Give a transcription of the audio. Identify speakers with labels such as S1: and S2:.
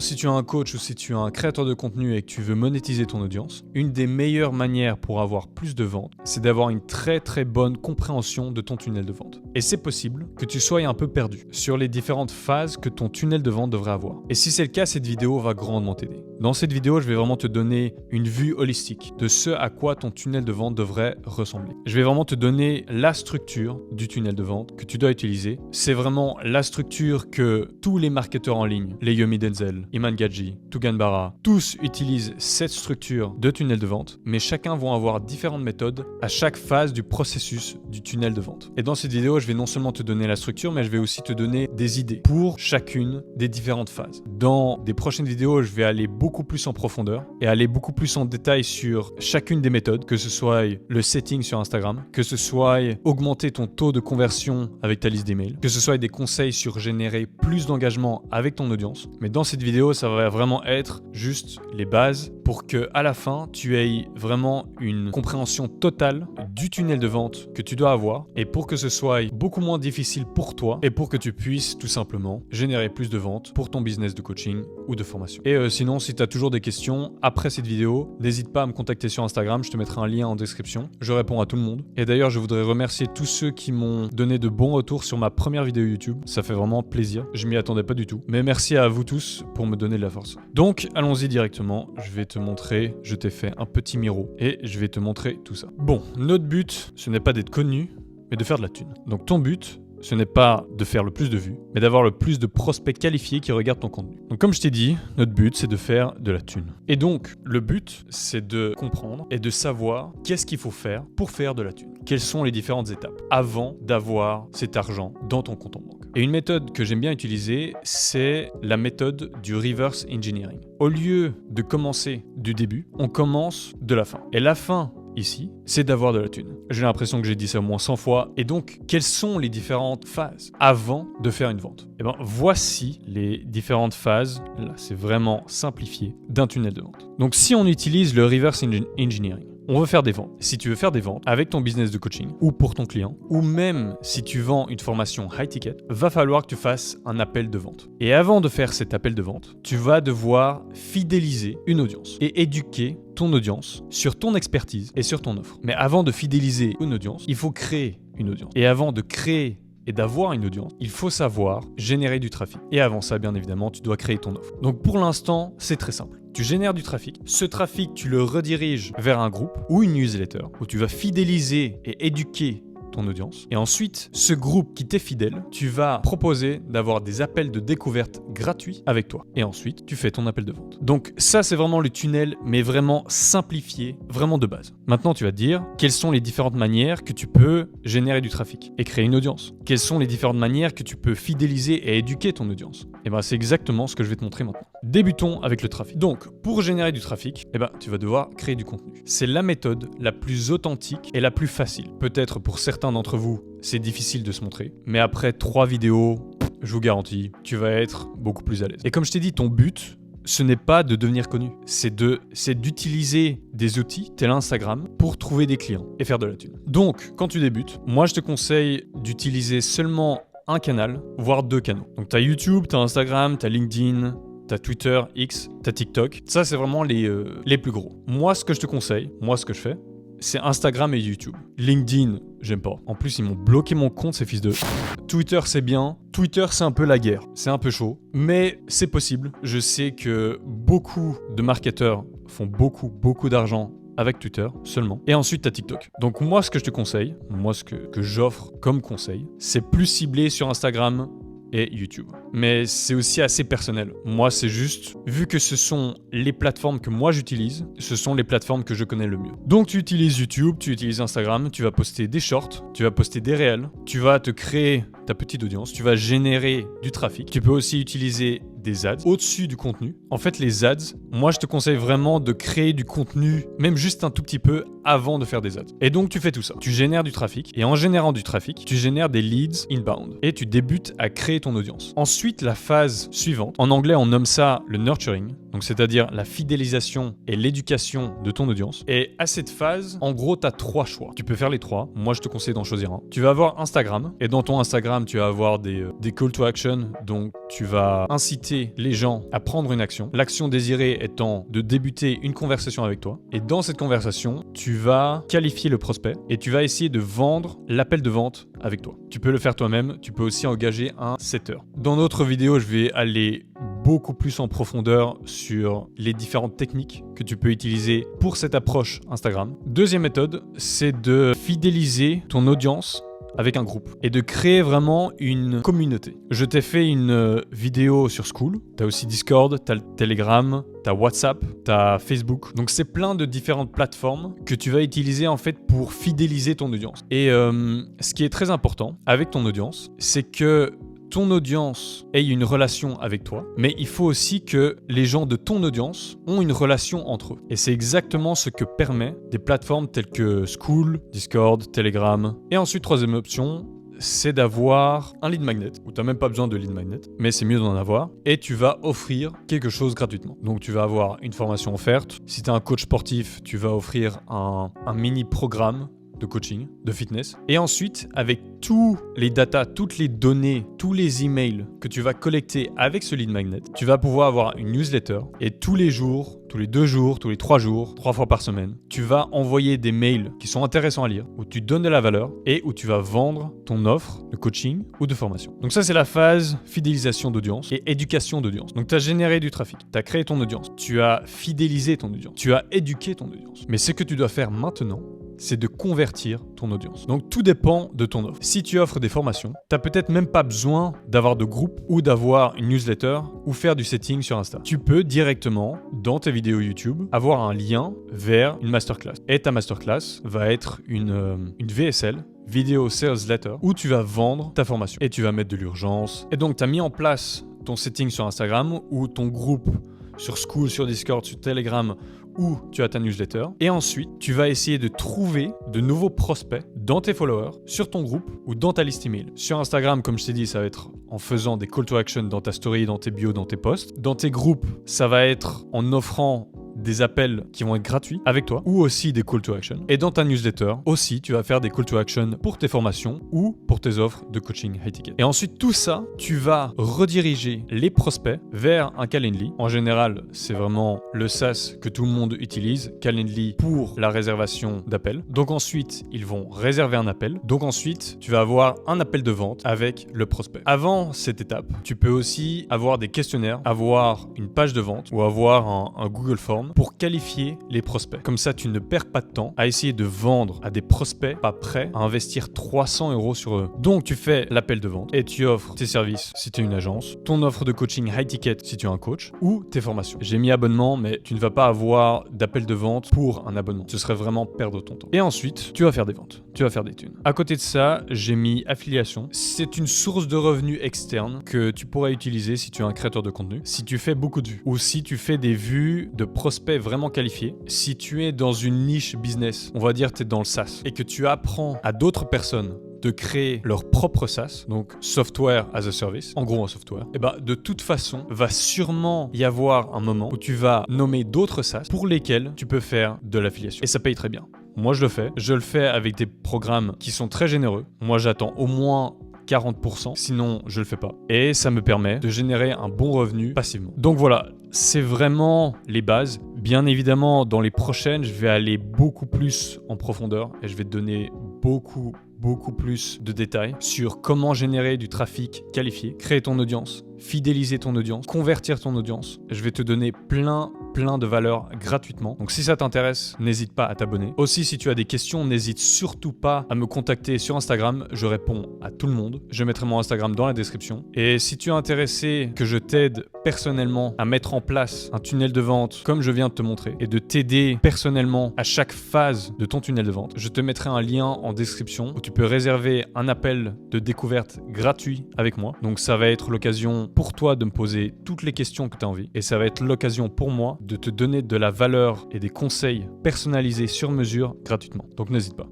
S1: Si tu es un coach ou si tu es un créateur de contenu et que tu veux monétiser ton audience, une des meilleures manières pour avoir plus de ventes, c'est d'avoir une très très bonne compréhension de ton tunnel de vente. Et c'est possible que tu sois un peu perdu sur les différentes phases que ton tunnel de vente devrait avoir. Et si c'est le cas, cette vidéo va grandement t'aider. Dans cette vidéo, je vais vraiment te donner une vue holistique de ce à quoi ton tunnel de vente devrait ressembler. Je vais vraiment te donner la structure du tunnel de vente que tu dois utiliser. C'est vraiment la structure que tous les marketeurs en ligne, les Yomi Denzel, Iman Gadzhi, Tugan Bara, tous utilisent cette structure de tunnel de vente, mais chacun va avoir différentes méthodes à chaque phase du processus du tunnel de vente. Et dans cette vidéo, je vais non seulement te donner la structure, mais je vais aussi te donner des idées pour chacune des différentes phases. Dans des prochaines vidéos, je vais aller beaucoup plus en profondeur et aller beaucoup plus en détail sur chacune des méthodes, que ce soit le setting sur Instagram, que ce soit augmenter ton taux de conversion avec ta liste d'emails, que ce soit des conseils sur générer plus d'engagement avec ton audience. Mais dans cette vidéo, ça va vraiment être juste les bases pour que à la fin, tu aies vraiment une compréhension totale du tunnel de vente que tu dois avoir et pour que ce soit beaucoup moins difficile pour toi et pour que tu puisses tout simplement générer plus de ventes pour ton business de coaching ou de formation. Et sinon, si tu as toujours des questions après cette vidéo, n'hésite pas à me contacter sur Instagram, je te mettrai un lien en description. Je réponds à tout le monde. Et d'ailleurs, je voudrais remercier tous ceux qui m'ont donné de bons retours sur ma première vidéo YouTube. Ça fait vraiment plaisir. Je m'y attendais pas du tout. Mais merci à vous tous pour me donner de la force. Donc, allons-y directement. Je vais te montrer, je t'ai fait un petit miro et je vais te montrer tout ça. Bon, notre but, ce n'est pas d'être connu, mais de faire de la thune. Donc ton but, ce n'est pas de faire le plus de vues, mais d'avoir le plus de prospects qualifiés qui regardent ton contenu. Donc comme je t'ai dit, notre but, c'est de faire de la thune. Et donc, le but, c'est de comprendre et de savoir qu'est-ce qu'il faut faire pour faire de la thune. Quelles sont les différentes étapes avant d'avoir cet argent dans ton compte en banque. Et une méthode que j'aime bien utiliser, c'est la méthode du reverse engineering. Au lieu de commencer du début, on commence de la fin. Et la fin, ici, c'est d'avoir de la thune. J'ai l'impression que j'ai dit ça au moins 100 fois. Et donc, quelles sont les différentes phases avant de faire une vente? Eh bien, voici les différentes phases, là c'est vraiment simplifié, d'un tunnel de vente. Donc si on utilise le reverse engineering, on veut faire des ventes. Si tu veux faire des ventes avec ton business de coaching ou pour ton client, ou même si tu vends une formation high ticket, va falloir que tu fasses un appel de vente. Et avant de faire cet appel de vente, tu vas devoir fidéliser une audience et éduquer ton audience sur ton expertise et sur ton offre. Mais avant de fidéliser une audience, il faut créer une audience. Et avant de créer et d'avoir une audience, il faut savoir générer du trafic. Et avant ça, bien évidemment, tu dois créer ton offre. Donc pour l'instant, c'est très simple. Tu génères du trafic. Ce trafic, tu le rediriges vers un groupe ou une newsletter où tu vas fidéliser et éduquer ton audience. Et ensuite, ce groupe qui t'est fidèle, tu vas proposer d'avoir des appels de découverte gratuits avec toi. Et ensuite, tu fais ton appel de vente. Donc ça, c'est vraiment le tunnel, mais vraiment simplifié, vraiment de base. Maintenant, tu vas te dire, quelles sont les différentes manières que tu peux générer du trafic et créer une audience? Quelles sont les différentes manières que tu peux fidéliser et éduquer ton audience? Et bien, c'est exactement ce que je vais te montrer maintenant. Débutons avec le trafic. Donc, pour générer du trafic, tu vas devoir créer du contenu. C'est la méthode la plus authentique et la plus facile. Peut-être pour certains d'entre vous, c'est difficile de se montrer, mais après 3 vidéos, je vous garantis, tu vas être beaucoup plus à l'aise. Et comme je t'ai dit, ton but, ce n'est pas de devenir connu, c'est d'utiliser des outils tel Instagram pour trouver des clients et faire de la thune. Donc, quand tu débutes, moi je te conseille d'utiliser seulement un canal, voire 2 canaux. Donc, tu as YouTube, tu as Instagram, tu as LinkedIn, t'as Twitter, X, t'as TikTok. Ça, c'est vraiment les plus gros. Moi, ce que je te conseille, ce que je fais, c'est Instagram et YouTube. LinkedIn, j'aime pas. En plus, ils m'ont bloqué mon compte, ces fils de... Twitter, c'est bien. Twitter, c'est un peu la guerre. C'est un peu chaud. Mais c'est possible. Je sais que beaucoup de marketeurs font beaucoup d'argent avec Twitter seulement. Et ensuite, tu as TikTok. Donc moi, ce que je te conseille, ce que j'offre comme conseil, c'est plus ciblé sur Instagram et YouTube. Mais c'est aussi assez personnel. Moi, c'est juste, vu que ce sont les plateformes que moi j'utilise, ce sont les plateformes que je connais le mieux. Donc tu utilises YouTube, tu utilises Instagram, tu vas poster des shorts, tu vas poster des réels, tu vas te créer ta petite audience, tu vas générer du trafic. Tu peux aussi utiliser des ads au-dessus du contenu. En fait, les ads, moi je te conseille vraiment de créer du contenu, même juste un tout petit peu avant de faire des ads. Et donc tu fais tout ça. Tu génères du trafic et en générant du trafic, tu génères des leads inbound et tu débutes à créer ton audience. Ensuite, la phase suivante, en anglais on nomme ça le nurturing. donc c'est-à-dire la fidélisation et l'éducation de ton audience. Et à cette phase, en gros, tu as 3 choix. Tu peux faire les 3. Moi, je te conseille d'en choisir un. Tu vas avoir Instagram, et dans ton Instagram, tu vas avoir des call to action, donc tu vas inciter les gens à prendre une action. L'action désirée étant de débuter une conversation avec toi. Et dans cette conversation, tu vas qualifier le prospect et tu vas essayer de vendre l'appel de vente avec toi. Tu peux le faire toi-même, tu peux aussi engager un setter. Dans notre vidéo, je vais aller beaucoup plus en profondeur sur les différentes techniques que tu peux utiliser pour cette approche Instagram. Deuxième méthode, c'est de fidéliser ton audience avec un groupe et de créer vraiment une communauté. Je t'ai fait une vidéo sur Skool, tu as aussi Discord, tu as Telegram, tu as WhatsApp, tu as Facebook. Donc c'est plein de différentes plateformes que tu vas utiliser en fait pour fidéliser ton audience. Et ce qui est très important avec ton audience, c'est que ton audience ait une relation avec toi, mais il faut aussi que les gens de ton audience ont une relation entre eux. Et c'est exactement ce que permet des plateformes telles que Skool, Discord, Telegram. Et ensuite, troisième option, c'est d'avoir un lead magnet, où tu n'as même pas besoin de lead magnet, mais c'est mieux d'en avoir, et tu vas offrir quelque chose gratuitement. Donc tu vas avoir une formation offerte. Si tu es un coach sportif, tu vas offrir un mini programme de coaching, de fitness. Et ensuite, avec tous les data, toutes les données, tous les emails que tu vas collecter avec ce lead magnet, tu vas pouvoir avoir une newsletter et tous les jours, tous les 2 jours, tous les 3 jours, 3 fois par semaine, tu vas envoyer des mails qui sont intéressants à lire, où tu donnes de la valeur et où tu vas vendre ton offre de coaching ou de formation. Donc ça, c'est la phase fidélisation d'audience et éducation d'audience. Donc tu as généré du trafic, tu as créé ton audience, tu as fidélisé ton audience, tu as éduqué ton audience. Mais ce que tu dois faire maintenant, c'est de convertir ton audience. Donc tout dépend de ton offre. Si tu offres des formations, tu n'as peut-être même pas besoin d'avoir de groupe ou d'avoir une newsletter ou faire du setting sur Insta. Tu peux directement, dans tes vidéos YouTube, avoir un lien vers une masterclass. Et ta masterclass va être une VSL, Video Sales Letter, où tu vas vendre ta formation. Et tu vas mettre de l'urgence. Et donc tu as mis en place ton setting sur Instagram ou ton groupe sur Skool, sur Discord, sur Telegram, où tu as ta newsletter. Et ensuite, tu vas essayer de trouver de nouveaux prospects dans tes followers, sur ton groupe ou dans ta liste email. Sur Instagram, comme je t'ai dit, ça va être en faisant des call to action dans ta story, dans tes bios, dans tes posts. Dans tes groupes, ça va être en offrant des appels qui vont être gratuits avec toi ou aussi des call to action. Et dans ta newsletter aussi, tu vas faire des call to action pour tes formations ou pour tes offres de coaching high ticket. Et ensuite, tout ça, tu vas rediriger les prospects vers un Calendly. En général, c'est vraiment le SaaS que tout le monde utilise, Calendly, pour la réservation d'appels. Donc ensuite, ils vont réserver un appel. Donc ensuite, tu vas avoir un appel de vente avec le prospect. Avant cette étape, tu peux aussi avoir des questionnaires, avoir une page de vente ou avoir un Google Form pour qualifier les prospects. Comme ça, tu ne perds pas de temps à essayer de vendre à des prospects pas prêts à investir 300 € sur eux. Donc, tu fais l'appel de vente et tu offres tes services si tu es une agence, ton offre de coaching high ticket si tu es un coach ou tes formations. J'ai mis abonnement, mais tu ne vas pas avoir d'appel de vente pour un abonnement. Ce serait vraiment perdre ton temps. Et ensuite, tu vas faire des ventes. Tu vas faire des thunes. À côté de ça, j'ai mis affiliation. C'est une source de revenus externe que tu pourrais utiliser si tu es un créateur de contenu, si tu fais beaucoup de vues ou si tu fais des vues de prospects vraiment qualifiés. Si tu es dans une niche business, on va dire tu es dans le SaaS et que tu apprends à d'autres personnes de créer leur propre SaaS, donc Software as a Service, en gros un software, et de toute façon, va sûrement y avoir un moment où tu vas nommer d'autres SaaS pour lesquels tu peux faire de l'affiliation. Et ça paye très bien. Moi, je le fais avec des programmes qui sont très généreux. Moi, j'attends au moins 40%, sinon je le fais pas. Et ça me permet de générer un bon revenu passivement. Donc voilà, c'est vraiment les bases. Bien évidemment, dans les prochaines, je vais aller beaucoup plus en profondeur et je vais te donner beaucoup plus de détails sur comment générer du trafic qualifié, créer ton audience, fidéliser ton audience, convertir ton audience. Je vais te donner plein de valeurs gratuitement. Donc si ça t'intéresse, n'hésite pas à t'abonner. Aussi, si tu as des questions, n'hésite surtout pas à me contacter sur Instagram. Je réponds à tout le monde. Je mettrai mon Instagram dans la description. Et si tu es intéressé que je t'aide personnellement à mettre en place un tunnel de vente comme je viens de te montrer et de t'aider personnellement à chaque phase de ton tunnel de vente, je te mettrai un lien en description où tu peux réserver un appel de découverte gratuit avec moi. Donc ça va être l'occasion pour toi de me poser toutes les questions que tu as envie et ça va être l'occasion pour moi de te donner de la valeur et des conseils personnalisés sur mesure gratuitement. Donc n'hésite pas.